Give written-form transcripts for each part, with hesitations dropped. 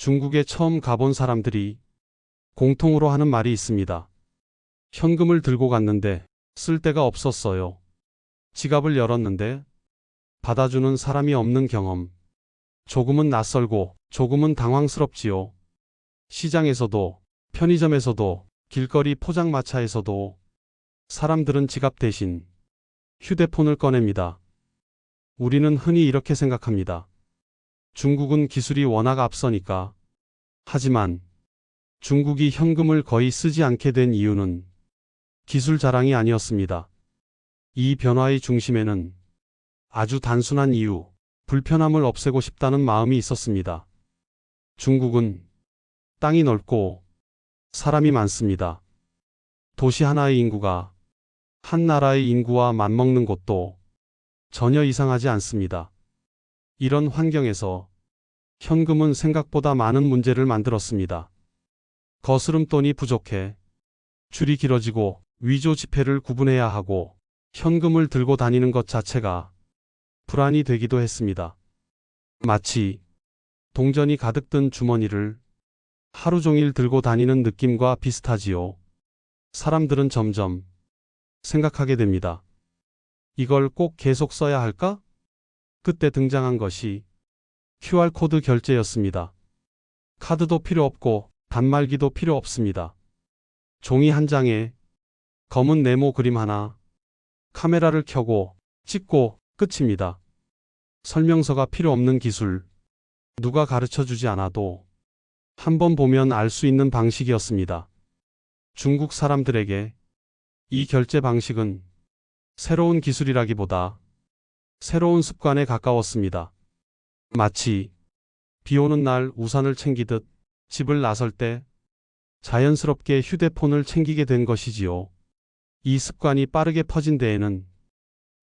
중국에 처음 가본 사람들이 공통으로 하는 말이 있습니다. 현금을 들고 갔는데 쓸 데가 없었어요. 지갑을 열었는데 받아주는 사람이 없는 경험. 조금은 낯설고 조금은 당황스럽지요. 시장에서도, 편의점에서도, 길거리 포장마차에서도 사람들은 지갑 대신 휴대폰을 꺼냅니다. 우리는 흔히 이렇게 생각합니다. 중국은 기술이 워낙 앞서니까. 하지만 중국이 현금을 거의 쓰지 않게 된 이유는 기술 자랑이 아니었습니다. 이 변화의 중심에는 아주 단순한 이유, 불편함을 없애고 싶다는 마음이 있었습니다. 중국은 땅이 넓고 사람이 많습니다. 도시 하나의 인구가 한 나라의 인구와 맞먹는 것도 전혀 이상하지 않습니다. 이런 환경에서 현금은 생각보다 많은 문제를 만들었습니다. 거스름돈이 부족해 줄이 길어지고 위조 지폐를 구분해야 하고 현금을 들고 다니는 것 자체가 불안이 되기도 했습니다. 마치 동전이 가득 든 주머니를 하루 종일 들고 다니는 느낌과 비슷하지요. 사람들은 점점 생각하게 됩니다. 이걸 꼭 계속 써야 할까? 그때 등장한 것이 QR코드 결제였습니다. 카드도 필요 없고 단말기도 필요 없습니다. 종이 한 장에 검은 네모 그림 하나, 카메라를 켜고 찍고 끝입니다. 설명서가 필요 없는 기술, 누가 가르쳐 주지 않아도 한번 보면 알 수 있는 방식이었습니다. 중국 사람들에게 이 결제 방식은 새로운 기술이라기보다 새로운 습관에 가까웠습니다. 마치 비 오는 날 우산을 챙기듯 집을 나설 때 자연스럽게 휴대폰을 챙기게 된 것이지요. 이 습관이 빠르게 퍼진 데에는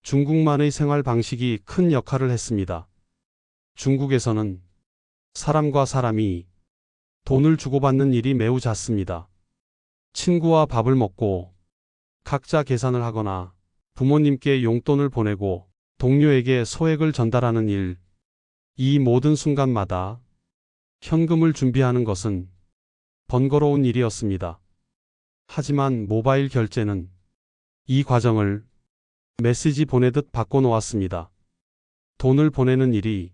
중국만의 생활 방식이 큰 역할을 했습니다. 중국에서는 사람과 사람이 돈을 주고받는 일이 매우 잦습니다. 친구와 밥을 먹고 각자 계산을 하거나 부모님께 용돈을 보내고 동료에게 소액을 전달하는 일, 이 모든 순간마다 현금을 준비하는 것은 번거로운 일이었습니다. 하지만 모바일 결제는 이 과정을 메시지 보내듯 바꿔놓았습니다. 돈을 보내는 일이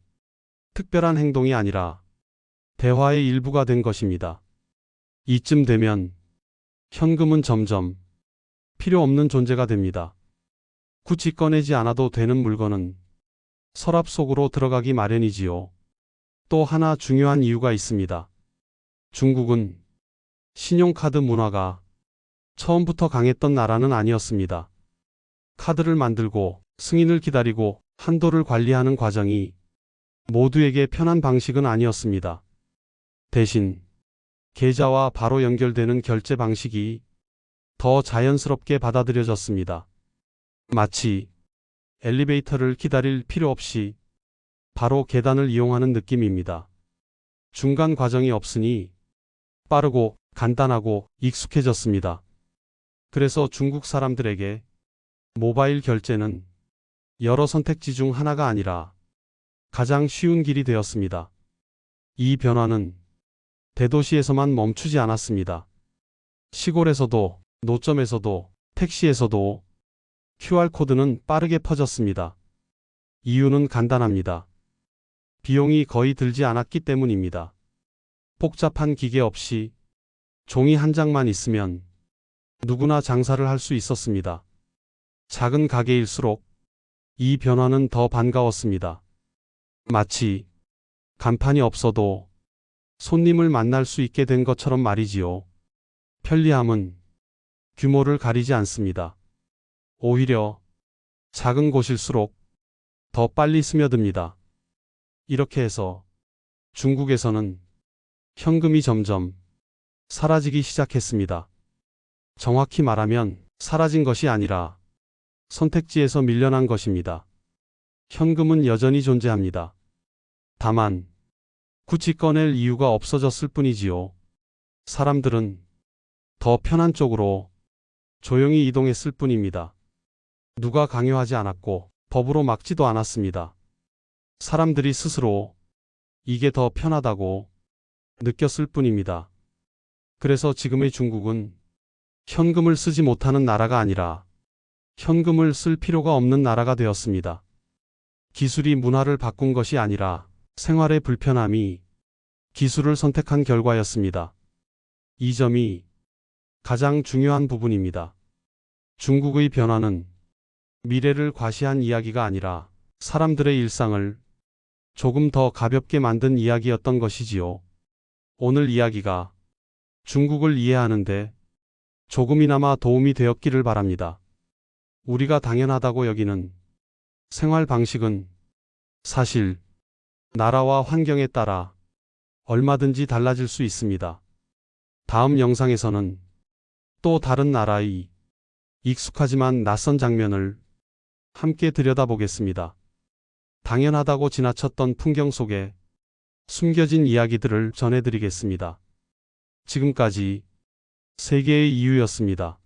특별한 행동이 아니라 대화의 일부가 된 것입니다. 이쯤 되면 현금은 점점 필요 없는 존재가 됩니다. 굳이 꺼내지 않아도 되는 물건은 서랍 속으로 들어가기 마련이지요. 또 하나 중요한 이유가 있습니다. 중국은 신용카드 문화가 처음부터 강했던 나라는 아니었습니다. 카드를 만들고 승인을 기다리고 한도를 관리하는 과정이 모두에게 편한 방식은 아니었습니다. 대신 계좌와 바로 연결되는 결제 방식이 더 자연스럽게 받아들여졌습니다. 마치 엘리베이터를 기다릴 필요 없이 바로 계단을 이용하는 느낌입니다. 중간 과정이 없으니 빠르고 간단하고 익숙해졌습니다. 그래서 중국 사람들에게 모바일 결제는 여러 선택지 중 하나가 아니라 가장 쉬운 길이 되었습니다. 이 변화는 대도시에서만 멈추지 않았습니다. 시골에서도, 노점에서도, 택시에서도 QR코드는 빠르게 퍼졌습니다. 이유는 간단합니다. 비용이 거의 들지 않았기 때문입니다. 복잡한 기계 없이 종이 한 장만 있으면 누구나 장사를 할 수 있었습니다. 작은 가게일수록 이 변화는 더 반가웠습니다. 마치 간판이 없어도 손님을 만날 수 있게 된 것처럼 말이지요. 편리함은 규모를 가리지 않습니다. 오히려 작은 곳일수록 더 빨리 스며듭니다. 이렇게 해서 중국에서는 현금이 점점 사라지기 시작했습니다. 정확히 말하면 사라진 것이 아니라 선택지에서 밀려난 것입니다. 현금은 여전히 존재합니다. 다만 굳이 꺼낼 이유가 없어졌을 뿐이지요. 사람들은 더 편한 쪽으로 조용히 이동했을 뿐입니다. 누가 강요하지 않았고 법으로 막지도 않았습니다. 사람들이 스스로 이게 더 편하다고 느꼈을 뿐입니다. 그래서 지금의 중국은 현금을 쓰지 못하는 나라가 아니라 현금을 쓸 필요가 없는 나라가 되었습니다. 기술이 문화를 바꾼 것이 아니라 생활의 불편함이 기술을 선택한 결과였습니다. 이 점이 가장 중요한 부분입니다. 중국의 변화는 미래를 과시한 이야기가 아니라 사람들의 일상을 조금 더 가볍게 만든 이야기였던 것이지요. 오늘 이야기가 중국을 이해하는데 조금이나마 도움이 되었기를 바랍니다. 우리가 당연하다고 여기는 생활 방식은 사실 나라와 환경에 따라 얼마든지 달라질 수 있습니다. 다음 영상에서는 또 다른 나라의 익숙하지만 낯선 장면을 함께 들여다보겠습니다. 당연하다고 지나쳤던 풍경 속에 숨겨진 이야기들을 전해드리겠습니다. 지금까지 세계의 이유였습니다.